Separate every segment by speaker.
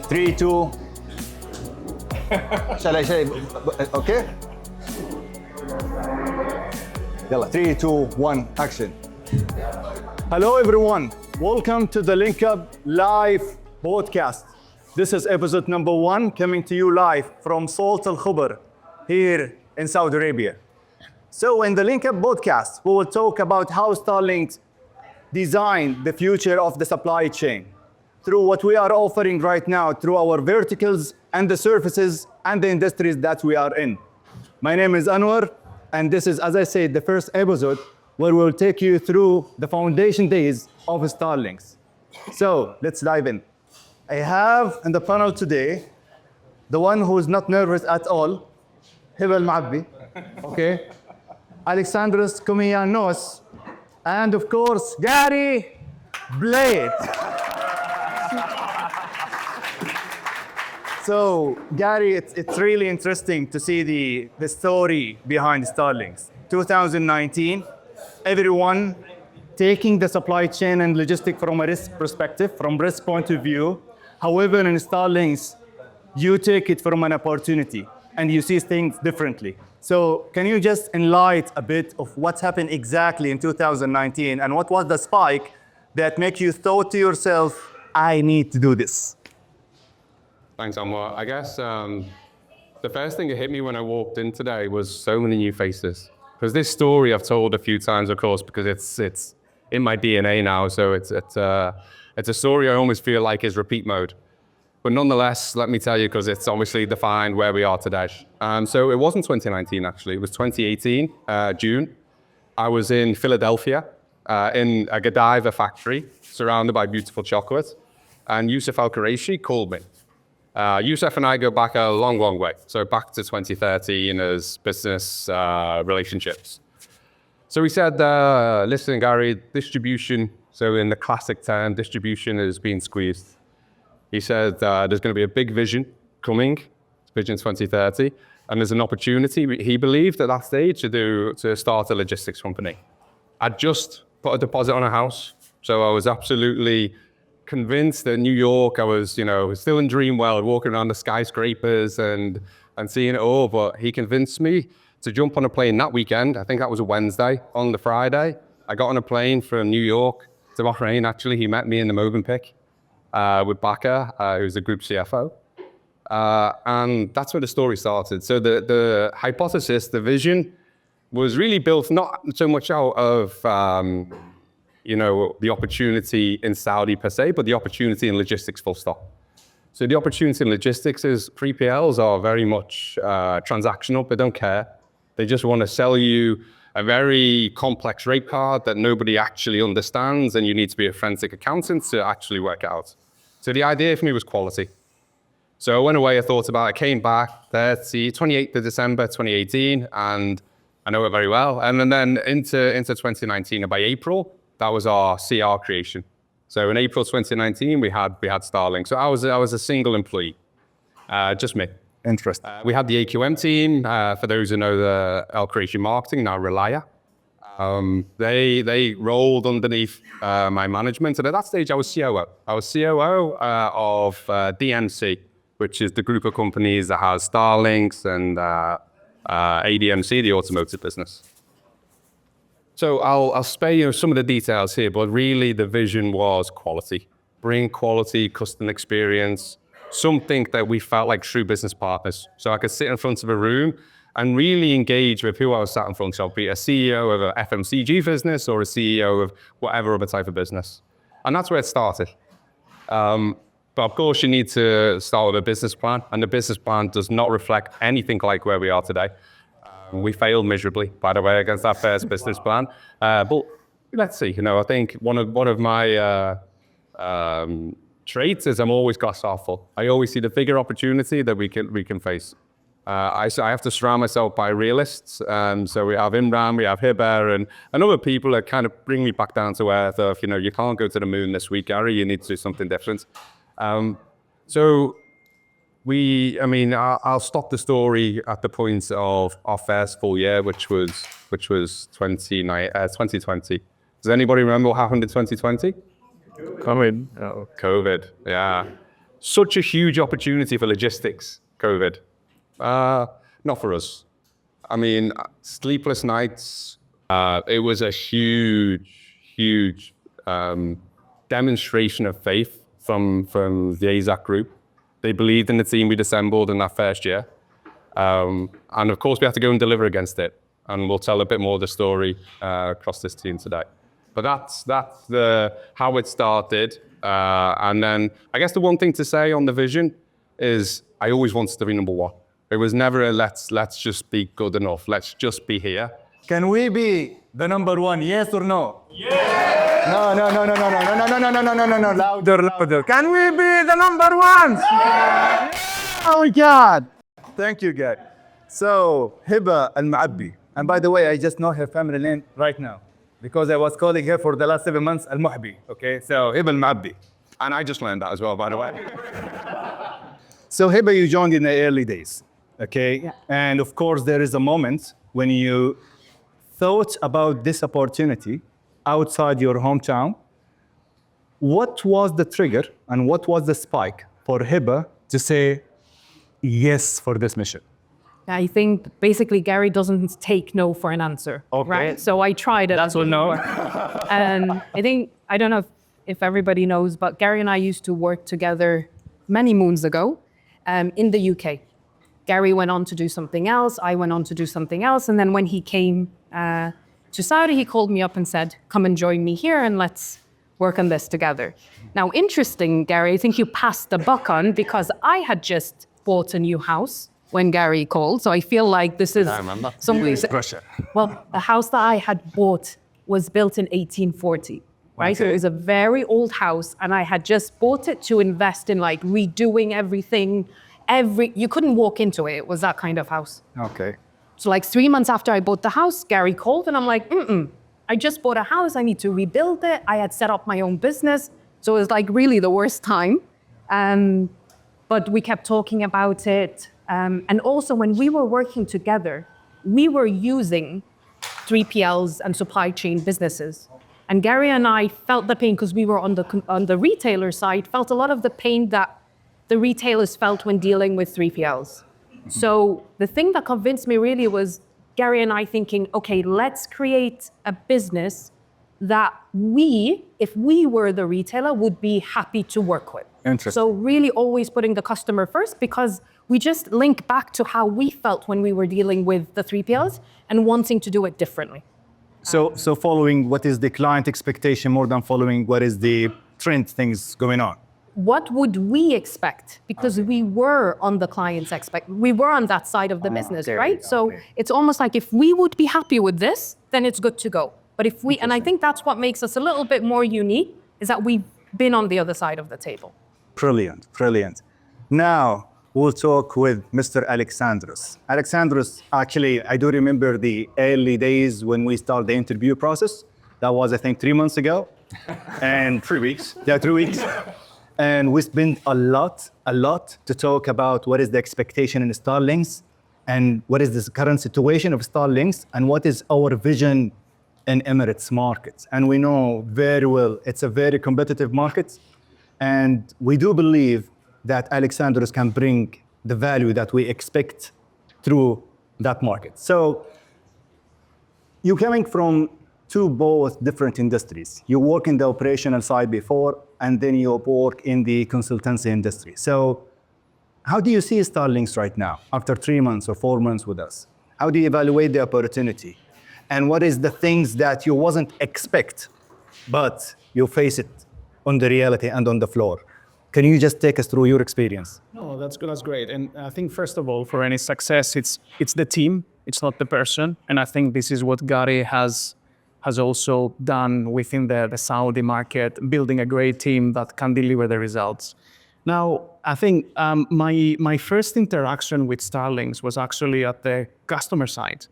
Speaker 1: 3, 2. Shall I say? Okay. Yalla, 3, 2, 1, action. Hello everyone. Welcome to the Link Up Live podcast. This is episode number 1 coming to you live from Salt Al Khubr here in Saudi Arabia. So in the Link Up podcast, we will talk about how Starlinks design the future of the supply chain through what we are offering right now through our verticals and the services and the industries that we are in. My name is Anwar, and this is, as I said, the first episode where we'll take you through the foundation days of Starlinks. So let's dive in. I have in the panel today the one who is not nervous at all, Hiba El-Mohbi, okay? Alexandros Komianos, and of course, Gary Blythe. So, Gary, it's really interesting to see the story behind Starlinks. 2019, everyone taking the supply chain and logistics from a risk perspective, from risk point of view. However, in Starlinks, you take it from an opportunity and you see things differently. So can you just enlighten a bit of what's happened exactly in 2019 and what was the spike that make you thought to yourself, I need to do this?
Speaker 2: Thanks, Anwar. I guess the first thing that hit me when I walked in today was so many new faces. Because this story I've told a few times, of course, because it's in my DNA now. So it's a story I almost feel like is repeat mode. But nonetheless, let me tell you, because it's obviously defined where we are today. So it wasn't 2019, actually. It was 2018, June. I was in Philadelphia in a Godiva factory, surrounded by beautiful chocolate. And Yusuf Al-Quraishi called me. Yusuf and I go back a long, long way. So back to 2013 as business relationships. So he said, listen, Gary, distribution, so in the classic term, distribution is being squeezed. He said there's going to be a big vision coming, Vision 2030, and there's an opportunity, he believed at that stage, to start a logistics company. I'd just put a deposit on a house, so I was absolutely convinced that New York, I was, still in dream world, walking around the skyscrapers and seeing it all, but he convinced me to jump on a plane that weekend. I think that was a Wednesday. On the Friday, I got on a plane from New York to Bahrain. Actually, he met me in the Movenpick with Bakar, who's the group CFO. And that's where the story started. So the hypothesis, the vision, was really built not so much out of the opportunity in Saudi per se, but the opportunity in logistics full stop. So the opportunity in logistics is 3PLs are very much transactional. They don't care. They just want to sell you a very complex rate card that nobody actually understands, and you need to be a forensic accountant to actually work it out. So the idea for me was quality. So I went away, I thought about it, I came back 28th of December 2018, and I know it very well. And then into 2019, and by April, that was our CR creation. So in April 2019, we had Starlinks. So I was a single employee, just me.
Speaker 1: Interesting.
Speaker 2: We had the AQM team, for those who know the Al-Quraishi marketing, now Relaya. They rolled underneath my management. And at that stage, I was COO. I was COO of DMC, which is the group of companies that has Starlinks and ADMC, the automotive business. So I'll spare you some of the details here, but really the vision was quality. Bring quality, customer experience, something that we felt like true business partners. So I could sit in front of a room and really engage with who I was sat in front of, be a CEO of an FMCG business or a CEO of whatever other type of business. And that's where it started. But of course, you need to start with a business plan, and the business plan does not reflect anything like where we are today. We failed miserably, by the way, against that first business plan. But let's see, I think one of my traits is I'm always glass half full. I always see the bigger opportunity that we can face. I have to surround myself by realists. So we have Imran, we have Hiba, and other people that kind of bring me back down to earth of, you can't go to the moon this week, Gary, you need to do something different. So I'll stop the story at the point of our first full year, which was 2020. Does anybody remember what happened in 2020?
Speaker 1: COVID.
Speaker 2: COVID, yeah. such a huge opportunity for logistics, COVID. Not for us. I mean, sleepless nights. It was a huge demonstration of faith from the AZAC group. They believed in the team we'd assembled in that first year. And of course, we have to go and deliver against it. And we'll tell a bit more of the story across this team today. But that's how it started. And then I guess the one thing to say on the vision is I always wanted to be number one. It was never a let's just be good enough. Let's just be here.
Speaker 1: Can we be the number one? Yes or no? Yes. No. Louder. Can we be the number ones? Yes. Oh my God. Thank you, Gary. So Hiba El-Mohbi, and by the way, I just know her family name right now because I was calling her for the last 7 months El-Mohbi. Okay, so Hiba El-Mohbi,
Speaker 2: and I just learned that as well, by the way.
Speaker 1: So Hiba, you joined in the early days. Okay, yeah. And of course, there is a moment when you thought about this opportunity outside your hometown. What was the trigger and what was the spike for Hiba to say yes for this mission?
Speaker 3: I think basically Gary doesn't take no for an answer,
Speaker 1: okay.
Speaker 3: Right? So I tried it.
Speaker 1: That's what no.
Speaker 3: And I don't know if everybody knows, but Gary and I used to work together many moons ago in the UK. Gary went on to do something else. I went on to do something else. And then when he came to Saudi, he called me up and said, come and join me here and let's work on this together. Now, interesting, Gary, I think you passed the buck on because I had just bought a new house when Gary called. So I feel like this is some
Speaker 1: pressure.
Speaker 3: Well, the house that I had bought was built in 1840, right? Okay. So it was a very old house and I had just bought it to invest in like redoing everything. You couldn't walk into it. It was that kind of house.
Speaker 1: Okay.
Speaker 3: So like 3 months after I bought the house, Gary called and I'm like, I just bought a house. I need to rebuild it. I had set up my own business. So it was like really the worst time. But we kept talking about it. And also when we were working together, we were using 3PLs and supply chain businesses. And Gary and I felt the pain because we were on the retailer side, felt a lot of the pain that the retailers felt when dealing with 3PLs. So the thing that convinced me really was Gary and I thinking, okay, let's create a business that if we were the retailer, would be happy to work with.
Speaker 1: Interesting.
Speaker 3: So really always putting the customer first because we just link back to how we felt when we were dealing with the 3PLs and wanting to do it differently.
Speaker 1: So following what is the client expectation more than following what is the trend things going on?
Speaker 3: What would we expect? Because we were on the client's we were on that side of the business, right? So it's almost like if we would be happy with this, then it's good to go. But if we, and I think that's what makes us a little bit more unique, is that we've been on the other side of the table.
Speaker 1: Brilliant. Now we'll talk with Mr. Alexandros. Alexandros, actually, I do remember the early days when we started the interview process. That was, I think, 3 months ago. And
Speaker 2: 3 weeks.
Speaker 1: Yeah, 3 weeks. And we spent a lot to talk about what is the expectation in Starlinks and what is the current situation of Starlinks and what is our vision in Emirates markets. And we know very well it's a very competitive market. And we do believe that Alexandros can bring the value that we expect through that market. So you're coming from both different industries. You work in the operational side before, and then you work in the consultancy industry. So how do you see Starlinks right now, after 3 months or 4 months with us? How do you evaluate the opportunity? And what is the things that you wasn't expect, but you face it on the reality and on the floor? Can you just take us through your experience?
Speaker 4: No, that's good. That's great. And I think, first of all, for any success, it's the team. It's not the person. And I think this is what Gary has also done within the Saudi market, building a great team that can deliver the results. Now, I think my first interaction with Starlinks was actually at the customer side.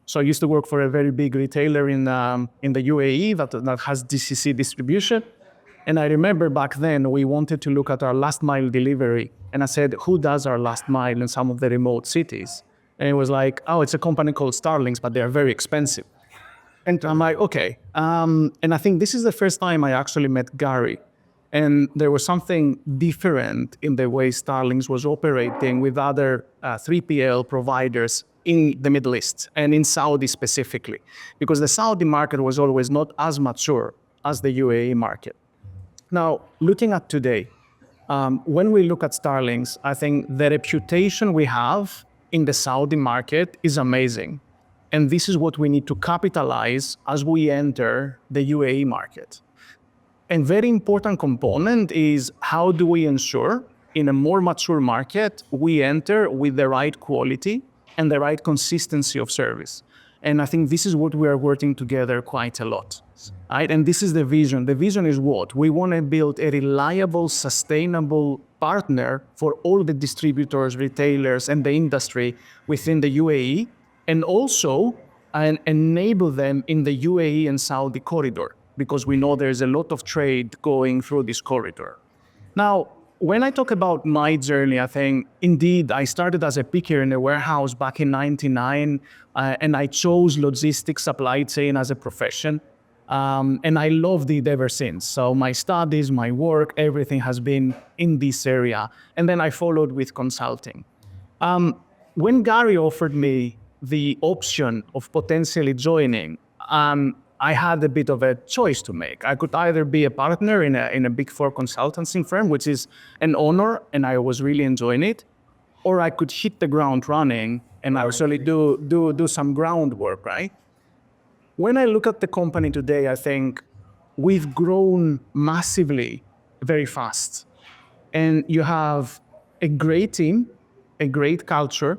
Speaker 4: So I used to work for a very big retailer in the UAE that has DCC distribution. And I remember back then we wanted to look at our last mile delivery. And I said, who does our last mile in some of the remote cities? And it was like, oh, it's a company called Starlinks, but they're very expensive. And I'm like, okay. And I think this is the first time I actually met Gary. And there was something different in the way Starlinks was operating with other 3PL providers in the Middle East and in Saudi specifically, because the Saudi market was always not as mature as the UAE market. Now, looking at today, when we look at Starlinks, I think the reputation we have in the Saudi market is amazing. And this is what we need to capitalize as we enter the UAE market. A very important component is how do we ensure in a more mature market we enter with the right quality and the right consistency of service. And I think this is what we are working together quite a lot. Right? And this is the vision. The vision is what? We want to build a reliable, sustainable partner for all the distributors, retailers, and the industry within the UAE, and also enable them in the UAE and Saudi corridor, because we know there's a lot of trade going through this corridor. Now, when I talk about my journey, I think indeed I started as a picker in a warehouse back in '99, and I chose logistics supply chain as a profession. And I loved it ever since. So my studies, my work, everything has been in this area. And then I followed with consulting. When Gary offered me the option of potentially joining, I had a bit of a choice to make. I could either be a partner in a big four consultancy firm, which is an honor, and I was really enjoying it, or I could hit the ground running and actually do some groundwork, right? When I look at the company today, I think we've grown massively, very fast. And you have a great team, a great culture,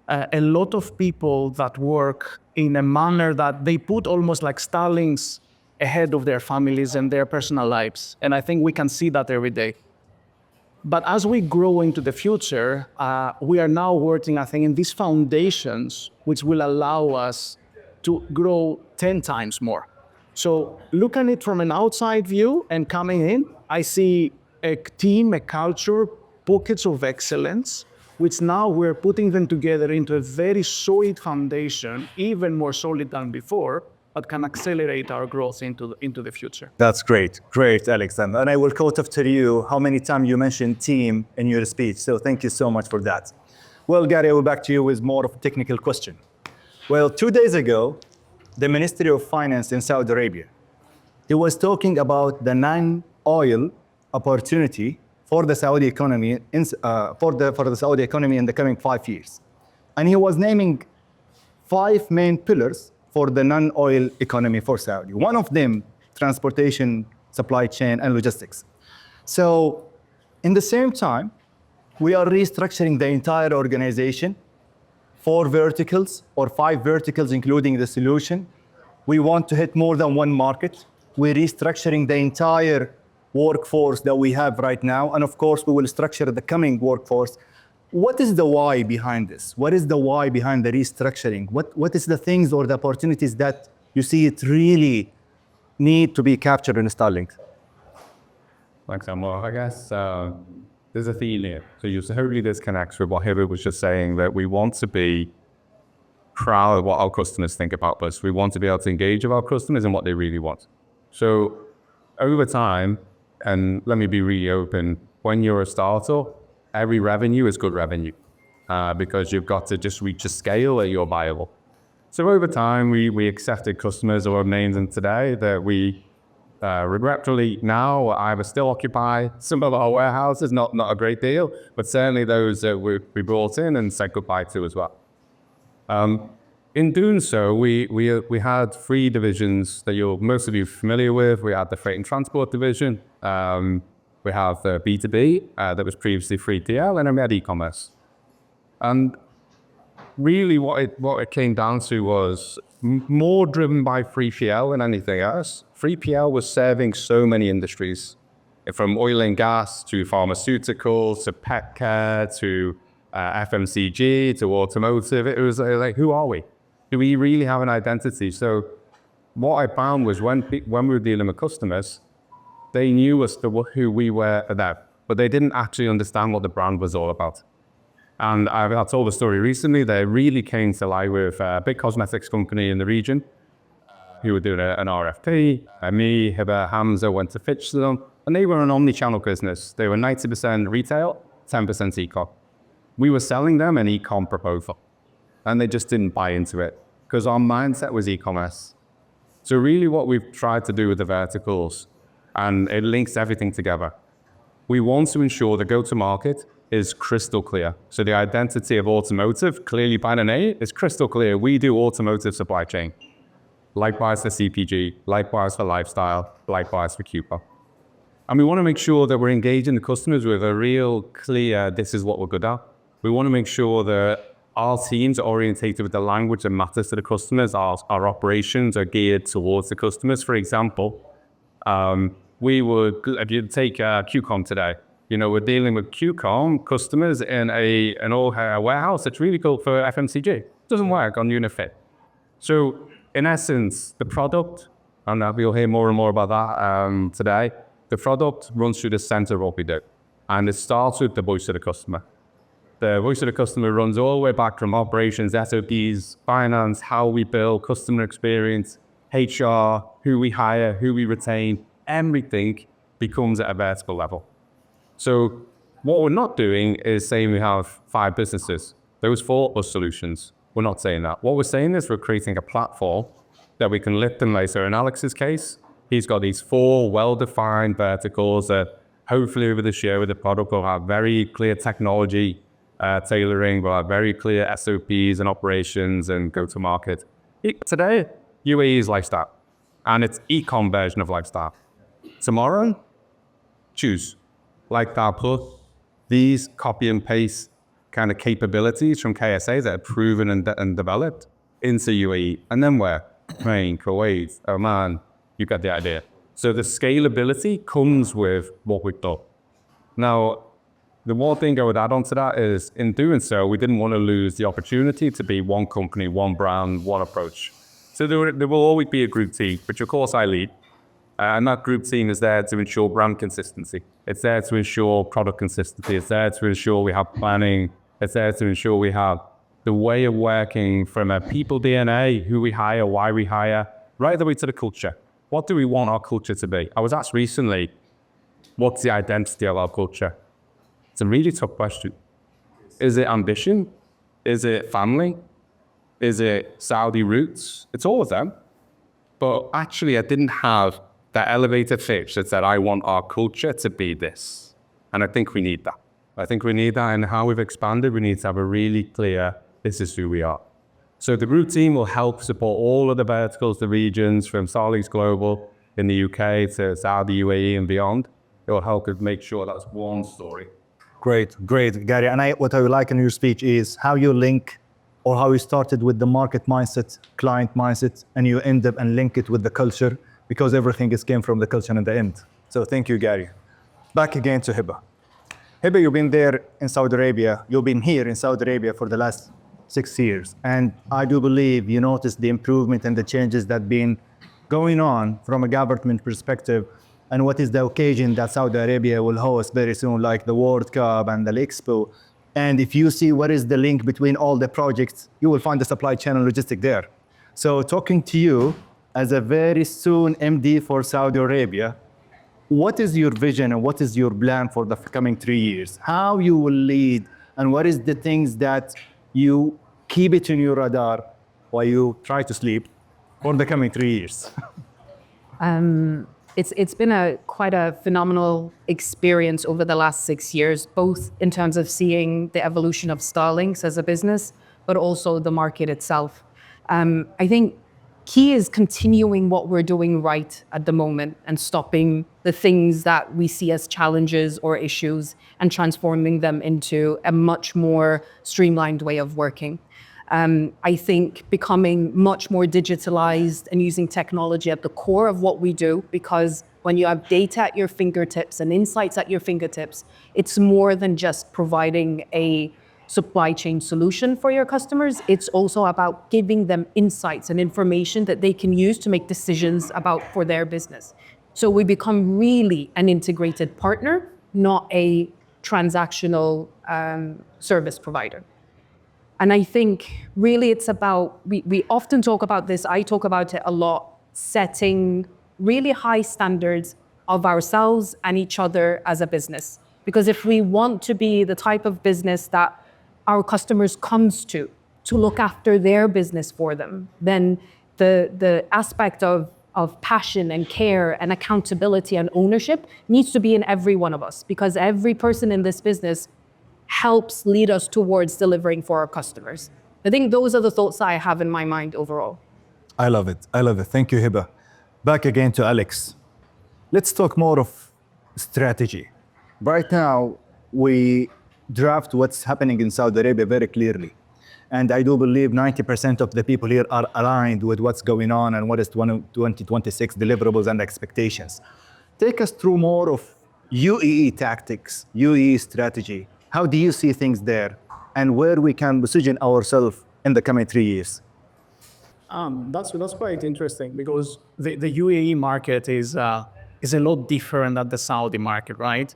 Speaker 4: a lot of people that work in a manner that they put almost like Starlinks ahead of their families and their personal lives. And I think we can see that every day. But as we grow into the future, we are now working, I think, in these foundations, which will allow us to grow 10 times more. So looking at it from an outside view and coming in, I see a team, a culture, pockets of excellence, which now we're putting them together into a very solid foundation, even more solid than before, but can accelerate our growth into the future.
Speaker 1: That's great. Great, Alex. And I will quote after you how many times you mentioned team in your speech. So thank you so much for that. Well, Gary, I will back to you with more of a technical question. Well, 2 days ago, the Ministry of Finance in Saudi Arabia, he was talking about the non-oil opportunity for the Saudi economy for the Saudi economy in the coming 5 years. And he was naming 5 main pillars for the non-oil economy for Saudi. One of them, transportation, supply chain, and logistics. So in the same time, we are restructuring the entire organization, 4 verticals or 5 verticals, including the solution. We want to hit more than one market. We're restructuring the entire workforce that we have right now. And of course, we will structure the coming workforce. What is the why behind this? What is the why behind the restructuring? What is the things or the opportunities that you see it really need to be captured in Starlink?
Speaker 2: Thanks, Amor. I guess there's a theme here. So you hopefully this connects with what Hiba was just saying, that we want to be proud of what our customers think about us. We want to be able to engage with our customers and what they really want. So over time, and let me be really open, when you're a startup, every revenue is good revenue because you've got to just reach a scale that you're viable. So over time, we accepted customers or names in today that we regretfully now either still occupy some of our warehouses, not a great deal, but certainly those that we brought in and said goodbye to as well. In doing so, we had 3 divisions that most of you are familiar with. We had the freight and transport division. We have the B2B that was previously 3PL, and then we had e-commerce. And really what it came down to was more driven by 3PL than anything else. 3PL was serving so many industries, from oil and gas to pharmaceuticals to pet care to FMCG to automotive. It was like, who are we? Do we really have an identity? So what I found was when we were dealing with customers, they knew us for who we were for them, but they didn't actually understand what the brand was all about. And I told a story recently that really came to light with a big cosmetics company in the region who were doing an RFP. Me, Hiba, Hamza went to pitch to them. And they were an omni-channel business. They were 90% retail, 10% e-com. We were selling them an e-com proposal, and they just didn't buy into it because our mindset was e-commerce. So really what we've tried to do with the verticals, and it links everything together, we want to ensure the go-to-market is crystal clear. So the identity of automotive, clearly by the name, is crystal clear. We do automotive supply chain. Likewise for CPG, likewise for lifestyle, likewise for Coupa. And we want to make sure that we're engaging the customers with a real clear, this is what we're good at. We want to make sure that our teams are orientated with the language that matters to the customers. Our operations are geared towards the customers. For example, if you take QCOM today, we're dealing with QCOM customers in an warehouse that's really cool for FMCG. It doesn't work on unit fit. So in essence, the product, and we'll hear more and more about that today, the product runs through the center of what we do. And it starts with the voice of the customer. The voice of the customer runs all the way back from operations, SOPs, finance, how we build, customer experience, HR, who we hire, who we retain, everything becomes at a vertical level. So what we're not doing is saying we have 5 businesses. Those 4 are solutions. We're not saying that. What we're saying is we're creating a platform that we can lift and lace. So in Alex's case, he's got these 4 well-defined verticals that hopefully over this year with the product will have very clear technology tailoring, we'll have very clear SOPs and operations and go-to-market. Today, UAE is lifestyle, and it's e-com version of lifestyle. Tomorrow, choose. Lifestyle Plus, these copy and paste kind of capabilities from KSA that are proven and developed into UAE. And then where? Bahrain, Kuwait, Oman, you got the idea. So the scalability comes with what we've done. Now, the one thing I would add on to that is, in doing so, we didn't want to lose the opportunity to be one company, one brand, one approach. So there will always be a group team, which of course I lead. And that group team is there to ensure brand consistency. It's there to ensure product consistency. It's there to ensure we have planning. It's there to ensure we have the way of working from a people DNA, who we hire, why we hire, right the way to the culture. What do we want our culture to be? I was asked recently, what's the identity of our culture? It's a really tough question. Is it ambition? Is it family? Is it Saudi roots? It's all of them. But actually, I didn't have that elevator pitch that said, I want our culture to be this. And I think we need that. I think we need that, and how we've expanded, we need to have a really clear, this is who we are. So the group team will help support all of the verticals, the regions, from Starlinks Global in the UK to Saudi, UAE and beyond. It will help us make sure that's one story.
Speaker 1: Great, Gary. And what I would like in your speech is how you link, or how you started with the market mindset, client mindset, and you end up and link it with the culture, because everything came from the culture in the end. So thank you, Gary. Back again to Hiba. Hiba, you've been there in Saudi Arabia. You've been here in Saudi Arabia for the last 6 years. And I do believe you noticed the improvement and the changes that have been going on from a government perspective. And what is the occasion that Saudi Arabia will host very soon, like the World Cup and the Expo. And if you see what is the link between all the projects, you will find the supply chain and logistic there. So talking to you as a very soon MD for Saudi Arabia, what is your vision and what is your plan for the coming 3 years? How you will lead, and what is the things that you keep it in your radar while you try to sleep for the coming 3 years?
Speaker 3: It's been quite a phenomenal experience over the last 6 years, both in terms of seeing the evolution of Starlinks as a business, but also the market itself. I think key is continuing what we're doing right at the moment and stopping the things that we see as challenges or issues and transforming them into a much more streamlined way of working. I think becoming much more digitalized and using technology at the core of what we do, because when you have data at your fingertips and insights at your fingertips, it's more than just providing a supply chain solution for your customers. It's also about giving them insights and information that they can use to make decisions for their business. So we become really an integrated partner, not a transactional service provider. And I think really it's about, we often talk about this, I talk about it a lot, setting really high standards, of ourselves and each other as a business. Because if we want to be the type of business that our customers comes to look after their business for them, then the aspect of passion and care and accountability and ownership needs to be in every one of us, because every person in this business helps lead us towards delivering for our customers. I think those are the thoughts I have in my mind overall.
Speaker 1: I love it. I love it. Thank you, Hiba. Back again to Alex. Let's talk more of strategy. Right now, we draft what's happening in Saudi Arabia very clearly. And I do believe 90% of the people here are aligned with what's going on and what is 2026 deliverables and expectations. Take us through more of UAE tactics, UAE strategy. How do you see things there, and where we can position ourselves in the coming 3 years?
Speaker 4: That's quite interesting, because the UAE market is a lot different than the Saudi market, right?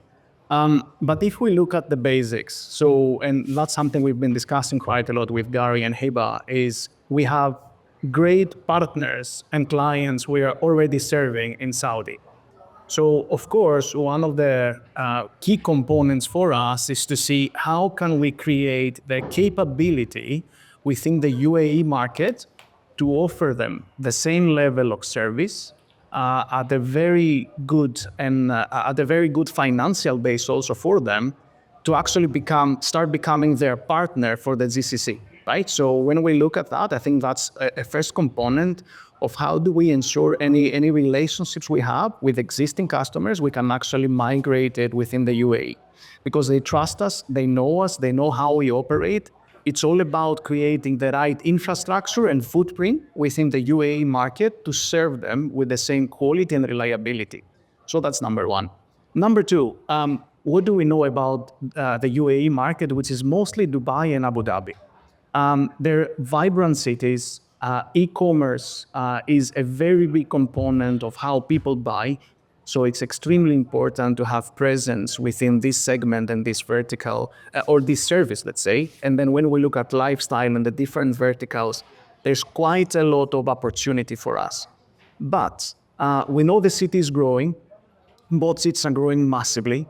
Speaker 4: But if we look at the basics, and that's something we've been discussing quite a lot with Gary and Hiba, is we have great partners and clients we are already serving in Saudi. So, of course, one of the key components for us is to see how can we create the capability within the UAE market to offer them the same level of service at a very good financial base also for them, to actually start becoming their partner for the GCC, right? So when we look at that, I think that's a first component of how do we ensure any relationships we have with existing customers, we can actually migrate it within the UAE. Because they trust us, they know how we operate. It's all about creating the right infrastructure and footprint within the UAE market to serve them with the same quality and reliability. So that's number one. Number two, what do we know about the UAE market, which is mostly Dubai and Abu Dhabi? They're vibrant cities. E-commerce is a very big component of how people buy. So it's extremely important to have presence within this segment and this vertical, or this service, let's say. And then when we look at lifestyle and the different verticals, there's quite a lot of opportunity for us. But we know the city is growing. Both cities are growing massively.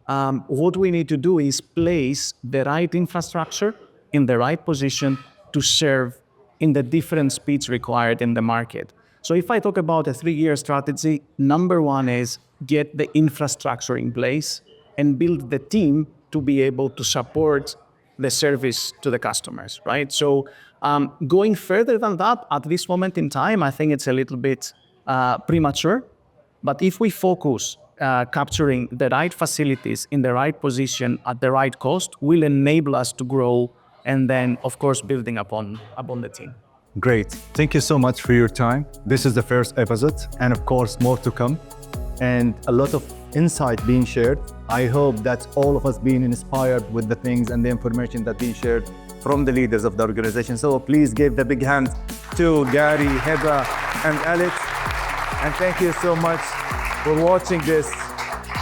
Speaker 4: What we need to do is place the right infrastructure in the right position to serve in the different speeds required in the market. So if I talk about a 3-year strategy, number one is get the infrastructure in place and build the team to be able to support the service to the customers, right? So going further than that, at this moment in time, I think it's a little bit premature. But if we focus capturing the right facilities in the right position at the right cost, will enable us to grow, and then, of course, building upon the team.
Speaker 1: Great. Thank you so much for your time. This is the first episode, and of course, more to come, and a lot of insight being shared. I hope that all of us being inspired with the things and the information that being shared from the leaders of the organization. So please give the big hand to Gary, Hiba, and Alex. And thank you so much for watching this.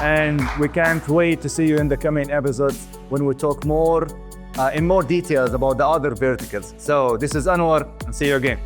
Speaker 1: And we can't wait to see you in the coming episodes when we talk more in more details about the other verticals. So this is Anwar, and see you again.